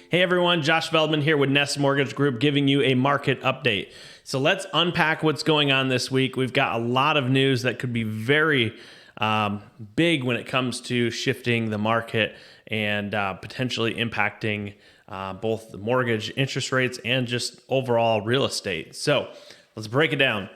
Hey everyone, Josh Feldman here with Nest Mortgage Group giving you a market update. So let's unpack what's going on this week. We've got a lot of news that could be very big when it comes to shifting the market and potentially impacting both the mortgage interest rates and just overall real estate. So let's break it down.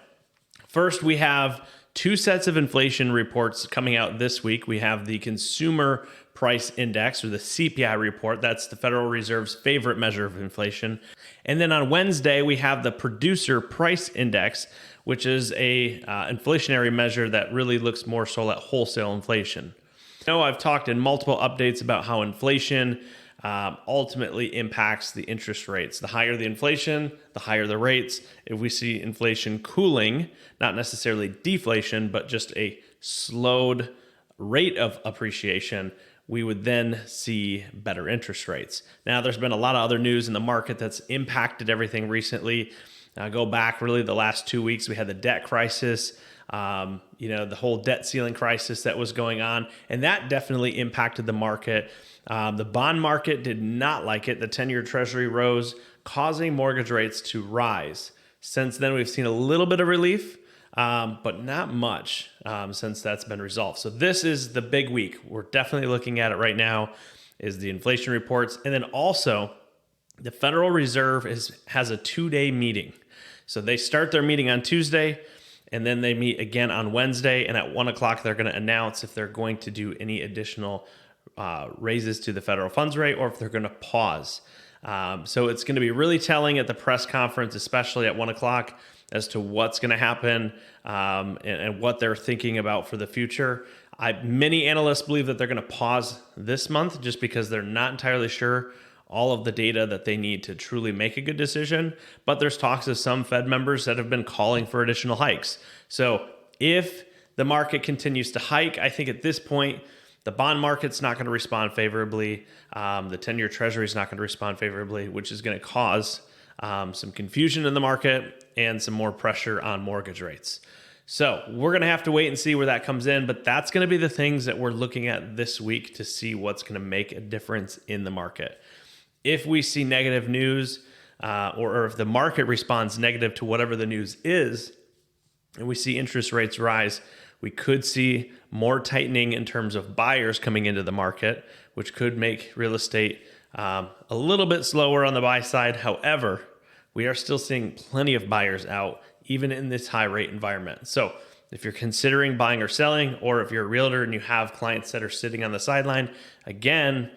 First, we have two sets of inflation reports coming out this week. We have the Consumer Price Index, or the CPI report. That's the Federal Reserve's favorite measure of inflation. And then on Wednesday, we have the Producer Price Index, which is a inflationary measure that really looks more so at wholesale inflation. I've talked in multiple updates about how inflation ultimately impacts the interest rates. The higher the inflation, the higher the rates. If we see inflation cooling, not necessarily deflation, but just a slowed rate of appreciation, we would then see better interest rates. Now, there's been a lot of other news in the market that's impacted everything recently. Go back really the last 2 weeks, we had the debt crisis, the whole debt ceiling crisis that was going on, and that definitely impacted the market. The bond market did not like it. The 10-year Treasury rose, causing mortgage rates to rise. Since then, we've seen a little bit of relief, but not much since that's been resolved. So this is the big week. We're definitely looking at it right now, is the inflation reports. And then also, the Federal Reserve has a 2-day meeting. So they start their meeting on Tuesday, and then they meet again on Wednesday. And at 1 o'clock, they're going to announce if they're going to do any additional raises to the federal funds rate or if they're going to pause. So it's going to be really telling at the press conference, especially at 1 o'clock, as to what's going to happen and what they're thinking about for the future. Many analysts believe that they're going to pause this month just because they're not entirely sure all of the data that they need to truly make a good decision. But there's talks of some Fed members that have been calling for additional hikes. So if the market continues to hike, I think at this point, the bond market's not going to respond favorably. The 10-year Treasury is not going to respond favorably, which is going to cause some confusion in the market and some more pressure on mortgage rates. So we're going to have to wait and see where that comes in, but that's going to be the things that we're looking at this week to see what's going to make a difference in the market. If we see negative news or if the market responds negative to whatever the news is, and we see interest rates rise, we could see more tightening in terms of buyers coming into the market, which could make real estate a little bit slower on the buy side. However, we are still seeing plenty of buyers out, even in this high rate environment. So if you're considering buying or selling, or if you're a realtor and you have clients that are sitting on the sideline, again,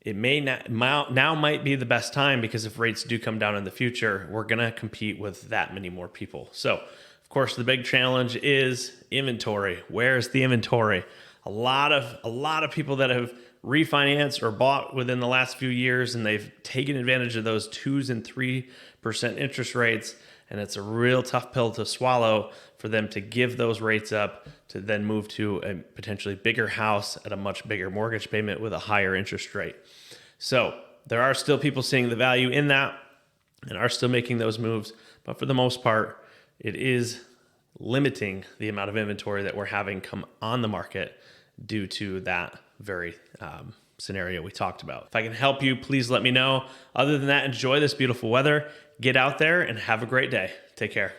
it now might be the best time, because if rates do come down in the future, we're going to compete with that many more people. So, of course, the big challenge is inventory. Where's the inventory? A lot of people that have refinanced or bought within the last few years, and they've taken advantage of those 2% and 3% interest rates, and it's a real tough pill to swallow for them to give those rates up to then move to a potentially bigger house at a much bigger mortgage payment with a higher interest rate. So there are still people seeing the value in that and are still making those moves, but for the most part, it is limiting the amount of inventory that we're having come on the market due to that very scenario we talked about. If I can help you, please let me know. Other than that, enjoy this beautiful weather. Get out there and have a great day. Take care.